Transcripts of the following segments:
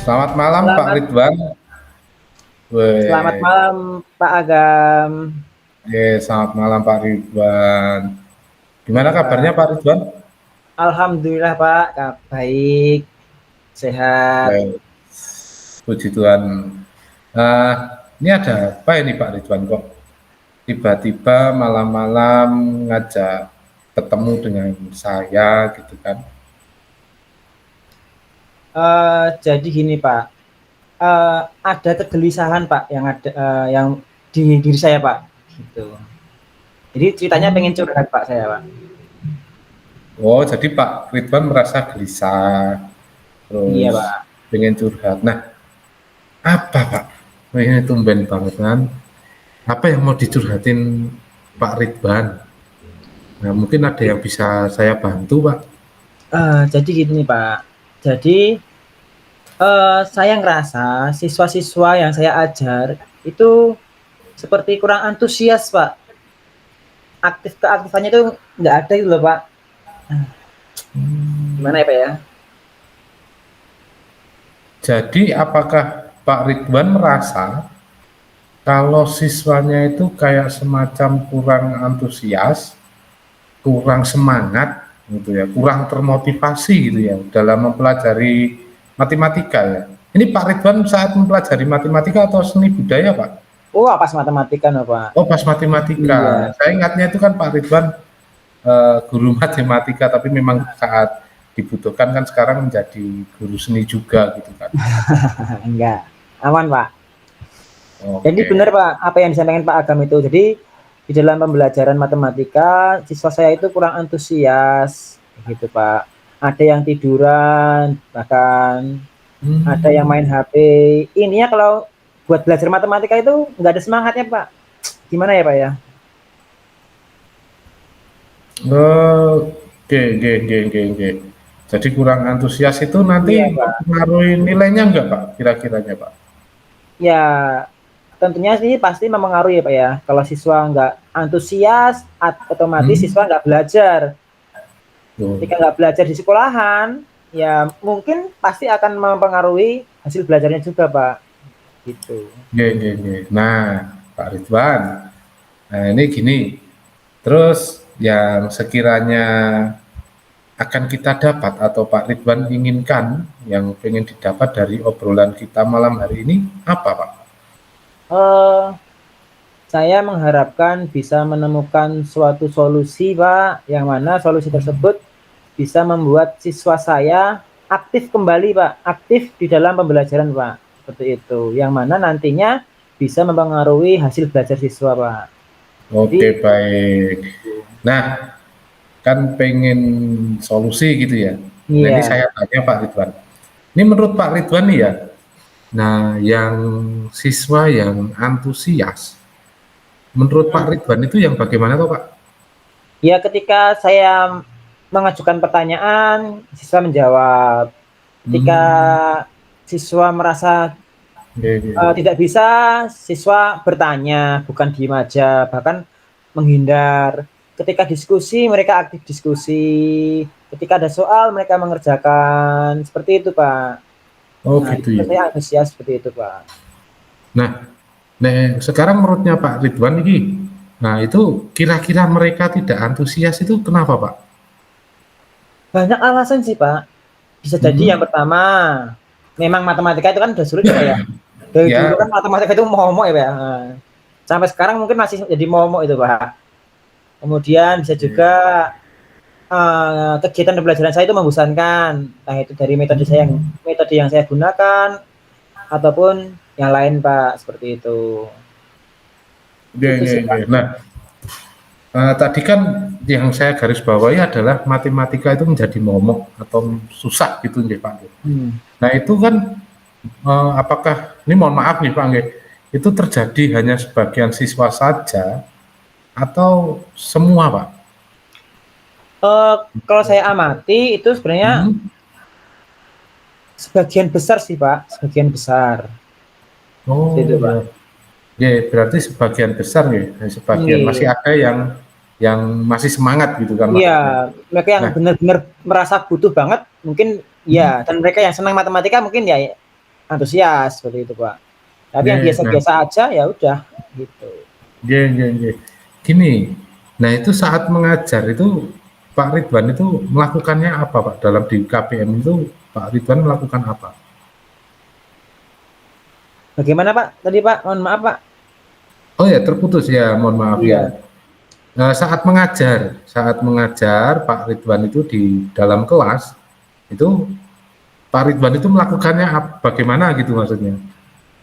Selamat malam Pak Selamat Ridwan. selamat Weh, malam Pak Agam. selamat malam Pak Ridwan. Gimana Ya kabarnya Pak. Pak Ridwan? Alhamdulillah Pak, baik, sehat. Baik, puji Tuhan. Eh, ini ada apa ini Pak Ridwan kok tiba-tiba malam-malam ngajak ketemu dengan saya gitu kan? Jadi gini Pak, ada kegelisahan Pak yang di diri saya Pak, gitu. Jadi ceritanya pengen Hmm. curhat Pak saya Pak. Oh, jadi Pak Ridwan merasa gelisah, Iya terus Pak. pengen curhat. Nah, apa Pak? Oh, ini tumben banget kan? Apa yang mau dicurhatin Pak Ridwan? Nah, mungkin ada yang bisa saya bantu, Pak. Jadi gini Pak, jadi saya ngerasa siswa-siswa yang saya ajar itu seperti kurang antusias Pak. Keaktifannya itu nggak ada gitu loh Pak. Gimana ya Pak ya? Jadi, apakah Pak Ridwan merasa kalau siswanya itu kayak semacam kurang antusias, kurang semangat, gitu ya, kurang termotivasi gitu ya, dalam mempelajari matematika ya? Ini Pak Ridwan saat mempelajari matematika atau seni budaya, Pak? Oh, pas matematika no, Pak. Oh, pas matematika. Iya. Saya ingatnya itu kan Pak Ridwan guru matematika, tapi memang saat dibutuhkan kan sekarang menjadi guru seni juga gitu kan. Enggak. Aman, Pak. Jadi Oke. benar, Pak, apa yang disampaikan Pak Agam itu. Jadi di dalam pembelajaran matematika, siswa saya itu kurang antusias, gitu, Pak. Ada yang tiduran, bahkan ada yang main Hmm. HP. Ininya kalau buat belajar matematika itu nggak ada semangatnya, Pak. Gimana ya, Pak ya? Oke, oke, oke, oke, oke. Jadi kurang antusias itu nanti Iya, Pak. mempengaruhi nilainya enggak, Pak? Kira-kiranya, Pak? Ya, tentunya sih pasti mempengaruhi ya Pak ya. Kalau siswa nggak antusias, otomatis Hmm. siswa nggak belajar. Tuh. Ketika nggak belajar di sekolahan, ya mungkin pasti akan mempengaruhi hasil belajarnya juga Pak. Gitu. Oke, oke, oke. Nah, Pak Ridwan, nah ini gini. Terus yang sekiranya akan kita dapat atau Pak Ridwan inginkan yang pengen didapat dari obrolan kita malam hari ini apa, Pak? Eh, saya mengharapkan bisa menemukan suatu solusi Pak, yang mana solusi tersebut bisa membuat siswa saya aktif kembali Pak, aktif di dalam pembelajaran Pak. Seperti itu. Yang mana nantinya bisa mempengaruhi hasil belajar siswa Pak. Jadi, Oke, baik. Nah, kan pengen solusi gitu ya. Nah, ini iya. saya tanya Pak Ridwan. Ini menurut Pak Ridwan nih ya, nah yang siswa yang antusias, menurut Pak Ridwan itu yang bagaimana toh Pak? Ya, ketika saya mengajukan pertanyaan, siswa menjawab. Ketika Hmm, siswa merasa oke, oke. tidak bisa, siswa bertanya, bukan diem aja, bahkan menghindar. Ketika diskusi, mereka aktif diskusi. Ketika ada soal, mereka mengerjakan. Seperti itu, Pak. Oh Nah, gitu itu ya. saya antusias seperti itu, Pak. Nah, nah sekarang menurutnya Pak Ridwan ini, nah itu kira-kira mereka tidak antusias itu kenapa Pak? Banyak alasan sih, Pak. Bisa jadi yang Hmm, pertama, memang matematika itu kan udah sulit ya, Pak ya. Dari dulu ya, kan matematika itu momok ya, Pak ya. Sampai sekarang mungkin masih jadi momok itu, Pak. Kemudian bisa juga kegiatan pembelajaran saya itu membosankan. Entah itu dari hmm, metode yang saya gunakan ataupun yang lain, Pak, seperti itu. ya, Itu ya, sih, ya. Pak. Nah, tadi kan yang saya garis bawahi adalah matematika itu menjadi momok atau susah gitu nih Pak. Hmm. Nah itu kan apakah ini mohon maaf nih Pak, itu terjadi hanya sebagian siswa saja atau semua Pak? Kalau saya amati itu sebenarnya Hmm? sebagian besar sih, Pak, sebagian besar. Seperti itu, Oh Pak. ya, ya berarti sebagian besar nih, sebagian masih Iya. ada yang masih semangat gitu kan Iya, maksudnya. mereka yang Nah, benar-benar merasa butuh banget mungkin hmm, ya, dan mereka yang senang matematika mungkin ya antusias seperti itu Pak. Tapi yang Nggih, nah, biasa-biasa aja ya udah gitu. nggih nggih nggih. Gini, nah itu saat mengajar itu Pak Ridwan itu melakukannya apa Pak? Dalam di KPM itu Pak Ridwan melakukan apa? Bagaimana Pak? Tadi Pak, mohon maaf Pak. Oh ya, terputus ya, mohon maaf ya. Iya. Nah, saat mengajar Pak Ridwan itu di dalam kelas, itu Pak Ridwan itu melakukannya bagaimana gitu maksudnya?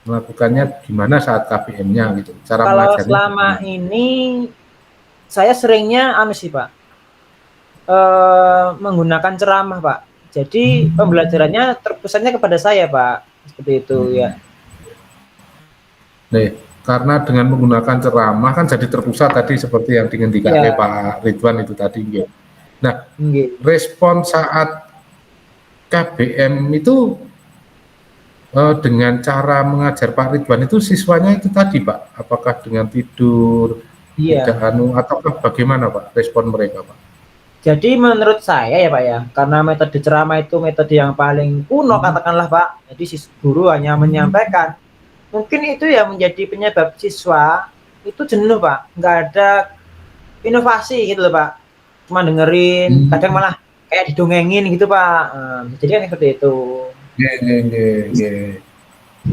Melakukannya gimana saat KPM-nya gitu? Cara Kalau mengajarnya selama bagaimana? ini saya seringnya anu sih Pak, menggunakan ceramah Pak. Jadi pembelajarannya terpusatnya kepada saya Pak, seperti itu ya. Nih, karena dengan menggunakan ceramah kan jadi terpusat tadi seperti yang dingendikake Iya, Pak Ridwan itu tadi nggih. Nah, nggih. respon saat KBM itu dengan cara mengajar Pak Ridwan itu siswanya itu tadi Pak, apakah dengan tidur, tidak Iya. anu ataukah bagaimana Pak respon mereka Pak? Jadi menurut saya ya Pak ya, karena metode ceramah itu metode yang paling kuno Hmm. katakanlah Pak. Jadi guru hanya menyampaikan. Mungkin itu yang menjadi penyebab siswa itu jenuh Pak. Nggak ada inovasi gitu loh Pak. Cuma dengerin, kadang Hmm. malah kayak didongengin gitu Pak. Jadi kan seperti itu. Nggih nggih nggih nggih.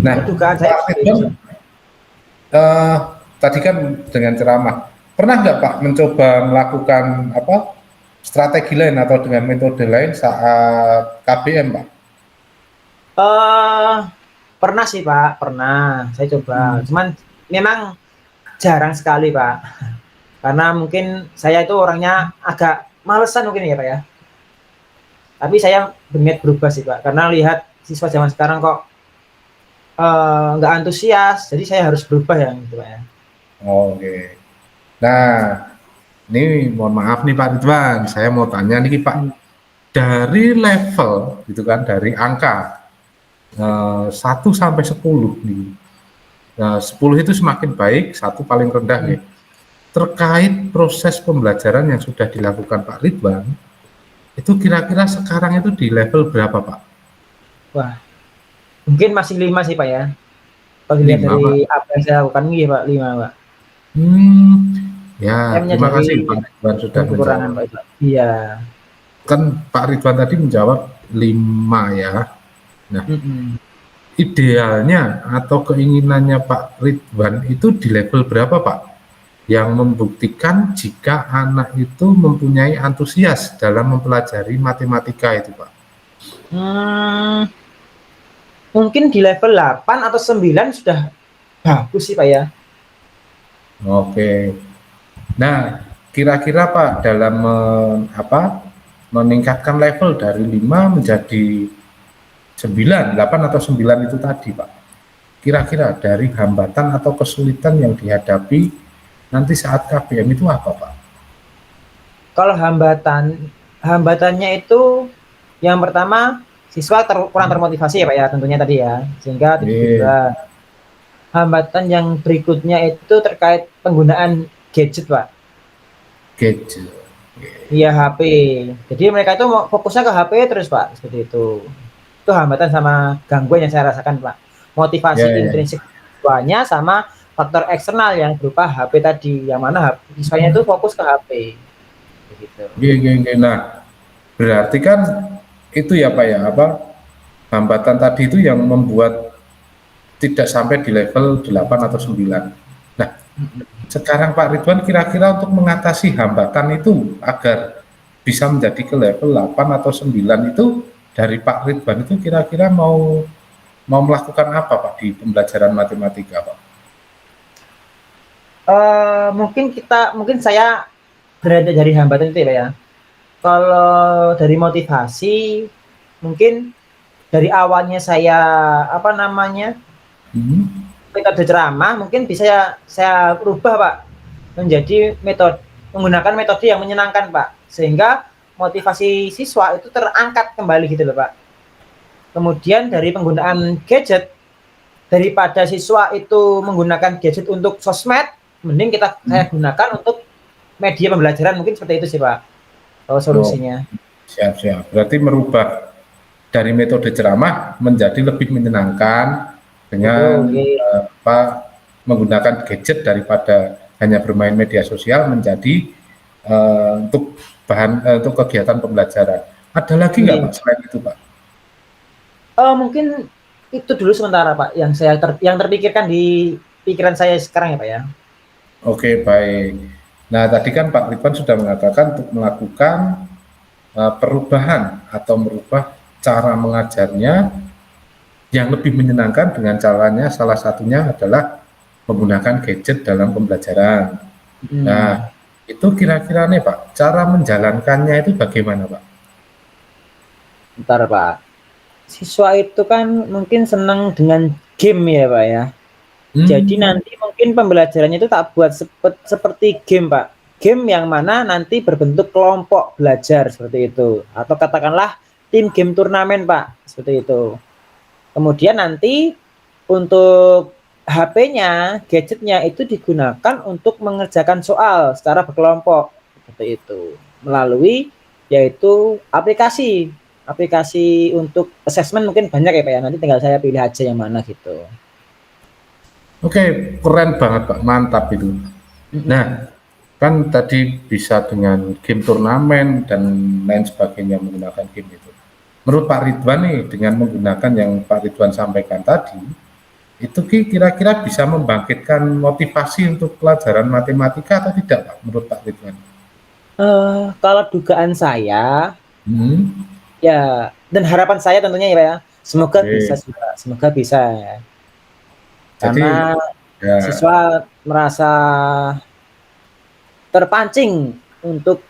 Nah, Itu dugaan saya Pak seperti itu Ridwan, sih. eee, tadi kan dengan ceramah, pernah nggak Pak mencoba melakukan apa, strategi lain atau dengan metode lain saat KBM Pak? Eh, pernah sih Pak, pernah. Saya coba. Hmm. Cuman memang jarang sekali Pak. Karena mungkin saya itu orangnya agak malesan mungkin ya Pak ya. Tapi saya berniat berubah sih Pak. Karena lihat siswa zaman sekarang kok nggak antusias. Jadi saya harus berubah ya gitu Pak ya. Oke. Nah, ini mohon maaf nih Pak Ridwan, saya mau tanya nih Pak, Hmm. dari level gitu kan, dari angka 1 sampai 10 nih. Nah, 10 itu semakin baik, 1 paling rendah Hmm. nih. Terkait proses pembelajaran yang sudah dilakukan Pak Ridwan, itu kira-kira sekarang itu di level berapa Pak? Wah, mungkin masih 5 sih Pak ya. Kalau dilihat 5 Pak? dari apa yang saya lakukan iya Pak, 5 Pak. Hmm, Saya ya terima menyadari kasih Pak Ridwan sudah dengan kekurangan menjawab. Pak itu. Iya. Kan Pak Ridwan tadi menjawab 5 ya. Nah, Mm-mm. idealnya atau keinginannya Pak Ridwan itu di level berapa Pak? Yang membuktikan jika anak itu mempunyai antusias dalam mempelajari matematika itu Pak. Hmm, mungkin di level 8 atau 9 sudah bagus sih Pak ya. Oke. Nah, kira-kira Pak dalam meningkatkan level dari 5 menjadi 9, 8 atau 9 itu tadi Pak. Kira-kira dari hambatan atau kesulitan yang dihadapi nanti saat KBM itu apa Pak? Kalau hambatannya itu yang pertama siswa kurang termotivasi ya Pak ya tentunya tadi ya sehingga Iya, tiba-tiba hambatan yang berikutnya itu terkait penggunaan gadget Pak. gadget. Iya HP. Jadi mereka itu fokusnya ke HP terus Pak seperti itu. Itu hambatan sama gangguan yang saya rasakan Pak. Ya, Motivasi ya. intrinsik siswanya sama faktor eksternal yang berupa HP tadi yang mana siswanya itu fokus ke HP. Begitu. Iya, iya, iya. Nah, berarti kan itu ya Pak ya, hambatan tadi itu yang membuat tidak sampai di level 8 atau 9. Nah, sekarang Pak Ridwan kira-kira untuk mengatasi hambatan itu agar bisa menjadi ke level 8 atau 9 itu dari Pak Ridwan itu kira-kira mau mau melakukan apa Pak di pembelajaran matematika Pak? Mungkin saya berada dari hambatan itu ya Pak ya. Kalau dari motivasi mungkin dari awalnya saya apa namanya Hmm. metode ceramah mungkin bisa saya rubah Pak menjadi menggunakan metode yang menyenangkan Pak sehingga motivasi siswa itu terangkat kembali gitu loh Pak. Kemudian dari penggunaan gadget daripada siswa itu menggunakan gadget untuk sosmed mending saya gunakan untuk media pembelajaran mungkin seperti itu sih Pak. Oh, Solusinya. siap, siap. Berarti merubah dari metode ceramah menjadi lebih menyenangkan dengan menggunakan gadget daripada hanya bermain media sosial menjadi untuk untuk kegiatan pembelajaran. Ada lagi nggak Pak selain itu Pak? Mungkin itu dulu sementara Pak yang yang terpikirkan di pikiran saya sekarang ya Pak ya. Oke, baik. Nah, tadi kan Pak Ridwan sudah mengatakan untuk melakukan perubahan atau merubah cara mengajarnya yang lebih menyenangkan dengan caranya salah satunya adalah menggunakan gadget dalam pembelajaran. Nah, itu kira-kira nih Pak, cara menjalankannya itu bagaimana Pak? Bentar Pak. Siswa itu kan mungkin senang dengan game ya Pak ya. Jadi nanti mungkin pembelajarannya itu tak buat seperti game Pak. Game yang mana nanti berbentuk kelompok belajar seperti itu. Atau katakanlah tim game turnamen Pak, seperti itu. Kemudian nanti untuk HP-nya, gadgetnya itu digunakan untuk mengerjakan soal secara berkelompok seperti itu. Melalui yaitu aplikasi untuk assessment mungkin banyak ya Pak ya. Nanti tinggal saya pilih aja yang mana gitu. Oke, keren banget Pak, mantap itu. Nah, kan tadi bisa dengan game turnamen dan lain sebagainya menggunakan game itu. Menurut Pak Ridwan nih, dengan menggunakan yang Pak Ridwan sampaikan tadi, itu kira-kira bisa membangkitkan motivasi untuk pelajaran matematika atau tidak Pak, menurut Pak Ridwan? Kalau dugaan saya, ya, dan harapan saya tentunya ya Pak ya, semoga bisa juga, semoga bisa ya. Karena siswa merasa terpancing untuk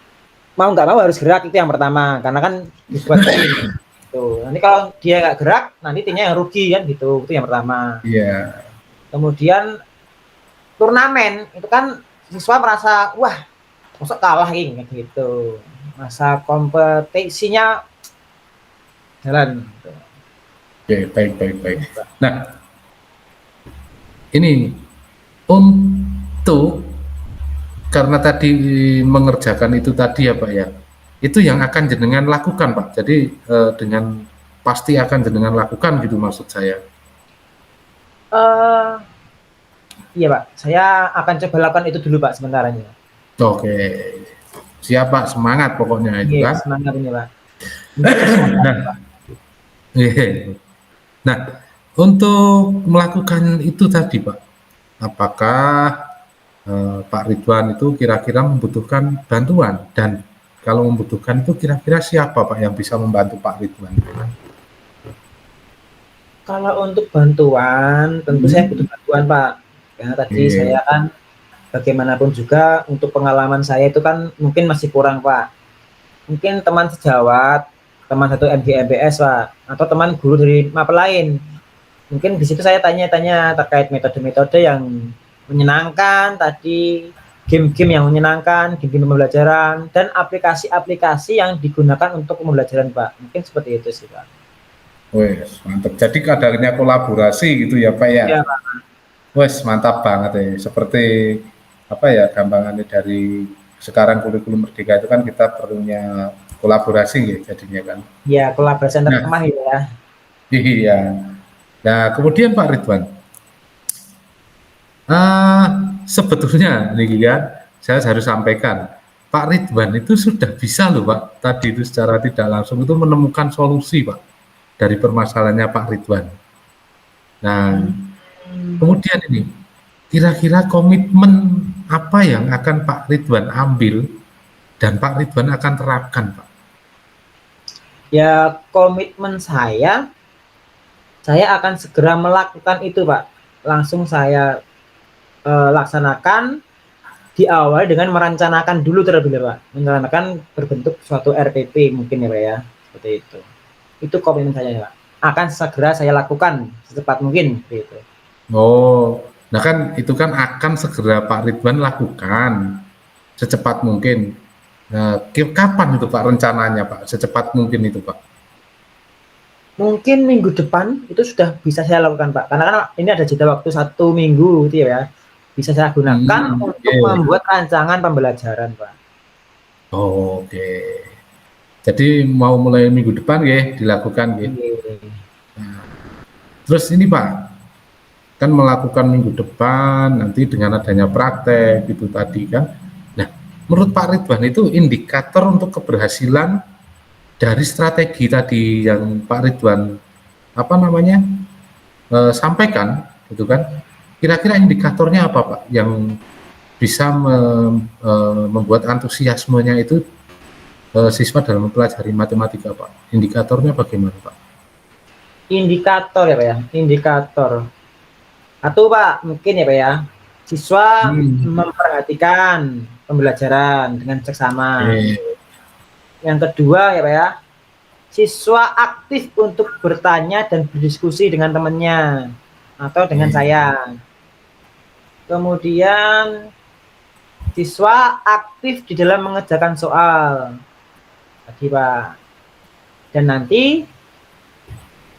mau nggak mau harus gerak, itu yang pertama, karena kan dibuat tuh. Nanti kalau dia nggak gerak, nanti timnya yang rugi kan gitu, itu yang pertama. Kemudian turnamen itu kan siswa merasa wah masuk kalah ini gitu, masa kompetisinya jalan. Oke, baik. Nah, ini untuk karena tadi mengerjakan itu tadi ya Pak ya, itu yang akan jenengan lakukan Pak. Jadi dengan pasti akan jenengan lakukan gitu maksud saya. Iya Pak, saya akan coba lakukan itu dulu Pak sebentarnya. Oke, siap Pak, semangat pokoknya itu kan. Semangat ini Pak. Nah, untuk melakukan itu tadi Pak, apakah Pak Ridwan itu kira-kira membutuhkan bantuan, dan kalau membutuhkan itu kira-kira siapa Pak yang bisa membantu Pak Ridwan? Kalau untuk bantuan, tentu saya butuh bantuan Pak, karena tadi saya kan bagaimanapun juga untuk pengalaman saya itu kan mungkin masih kurang Pak. Mungkin teman sejawat, teman satu MBS Pak, atau teman guru dari mapel lain. Mungkin di situ saya tanya-tanya terkait metode-metode yang menyenangkan tadi, game-game yang menyenangkan, game-game pembelajaran, dan aplikasi-aplikasi yang digunakan untuk pembelajaran Pak. Mungkin seperti itu sih Pak. Wes, mantap. Jadi adanya kolaborasi gitu ya Pak ya? Iya Pak. Wes, mantap banget ya. Seperti apa ya gampangannya dari sekarang kurikulum merdeka itu kan kita perlunya kolaborasi ya jadinya kan? Iya, kolaborasi antar teman ya. Iya. Nah, kemudian Pak Ridwan, sebetulnya nih ya, saya harus sampaikan, Pak Ridwan itu sudah bisa loh Pak, tadi itu secara tidak langsung itu menemukan solusi Pak, dari permasalahannya Pak Ridwan. Nah, kemudian ini, kira-kira komitmen apa yang akan Pak Ridwan ambil dan Pak Ridwan akan terapkan Pak? Ya, komitmen saya akan segera melakukan itu Pak. Langsung saya laksanakan, diawali dengan merencanakan dulu terlebih dahulu Pak. Merencanakan berbentuk suatu RPP mungkin ya Pak ya, seperti itu. Itu komitmen saya Pak. Akan segera saya lakukan secepat mungkin gitu. Oh, nah kan itu kan akan segera Pak Ridwan lakukan secepat mungkin. Nah, kapan itu Pak rencananya Pak? Secepat mungkin itu Pak? Mungkin minggu depan itu sudah bisa saya lakukan Pak. Karena kan ini ada jeda waktu 1 minggu gitu ya. Bisa saya gunakan untuk membuat rancangan pembelajaran Pak. Oke. Jadi mau mulai minggu depan ya dilakukan ya. Nggih. Terus ini Pak, kan melakukan minggu depan nanti dengan adanya praktek itu tadi kan. Nah, menurut Pak Ridwan itu indikator untuk keberhasilan dari strategi tadi yang Pak Ridwan apa namanya sampaikan, gitu kan? Kira-kira indikatornya apa Pak yang bisa membuat antusiasmenya itu siswa dalam mempelajari matematika Pak? Indikatornya bagaimana Pak? Indikator ya Pak ya, indikator. Atau Pak, mungkin ya Pak ya, siswa memperhatikan pembelajaran dengan seksama. Yang kedua ya Pak ya, siswa aktif untuk bertanya dan berdiskusi dengan temannya atau dengan saya. Kemudian siswa aktif di dalam mengerjakan soal tadi Pak. Dan nanti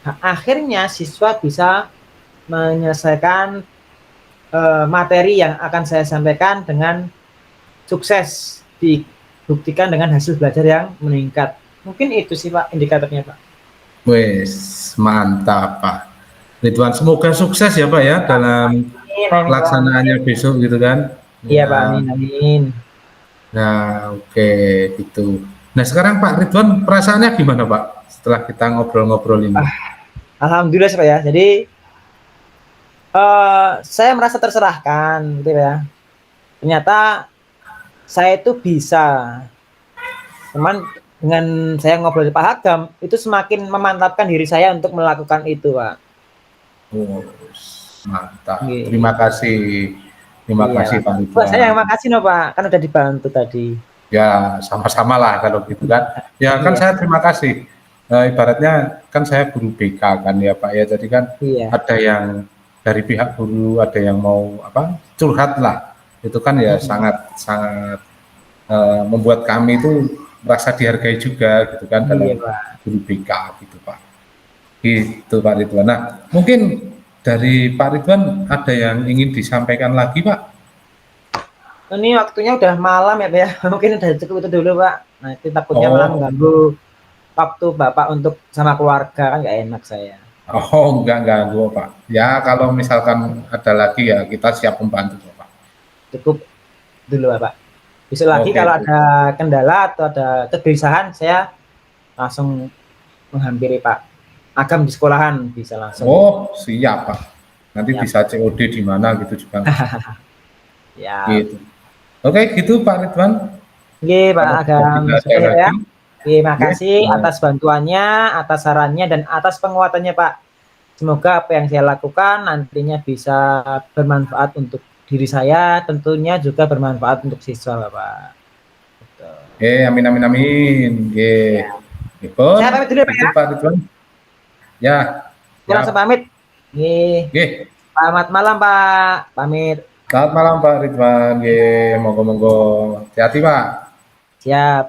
akhirnya siswa bisa menyelesaikan materi yang akan saya sampaikan dengan sukses, dibuktikan dengan hasil belajar yang meningkat. Mungkin itu sih Pak indikatornya Pak. Wes, mantap Pak Ridwan. Semoga sukses ya Pak ya dalam pelaksanaannya besok gitu kan. Iya Pak, amin, amin. Nah, oke gitu. Nah, sekarang Pak Ridwan perasaannya gimana Pak setelah kita ngobrol-ngobrol ini? Alhamdulillah sih Pak ya. Jadi saya merasa terserahkan gitu ya. Ternyata saya itu bisa. Teman dengan saya ngobrol di Pak Hagam itu semakin memantapkan diri saya untuk melakukan itu Pak. Oh, mantap. Nggih. Terima kasih. Terima kasih Pak Ridwan. Pak, saya yang makasih no Pak, kan udah dibantu tadi. Ya, sama-sama lah kalau gitu kan. Ya kan saya terima kasih. Ibaratnya kan saya guru BK kan ya Pak ya. Jadi kan ada yang dari pihak guru, ada yang mau apa curhat lah. Itu kan ya sangat membuat kami itu merasa dihargai juga gitu kan dalam guru BK gitu Pak. Gitu Pak Ridwan. Nah, mungkin dari Pak Ridwan ada yang ingin disampaikan lagi Pak? Ini waktunya udah malam ya Pak ya. Mungkin udah cukup itu dulu Pak. Nah itu takutnya malah mengganggu waktu Bapak untuk sama keluarga, kan nggak enak saya. Oh, enggak ganggu Pak. Ya kalau misalkan ada lagi ya kita siap membantu Pak. Cukup dulu Pak. Besok lagi kalau ada kendala atau ada kegelisahan saya langsung menghampiri Pak Agam di sekolahan, bisa langsung. Oh, siap Pak. Nanti bisa COD di mana gitu juga. Ya. Gitu. Oke, gitu Pak Ridwan. Oke, Pak Agam. Ya. Terima kasih atas bantuannya, atas sarannya, dan atas penguatannya Pak. Semoga apa yang saya lakukan nantinya bisa bermanfaat untuk diri saya, tentunya juga bermanfaat untuk siswa Bapak. Amin amin amin. Saya pamit dulu Pak ya. Pak Ridwan. Ya. Langsung pamit. Selamat malam Pak. Pamit. Selamat malam Pak Ridwan. Monggo-monggo. Hati-hati Pak. Siap.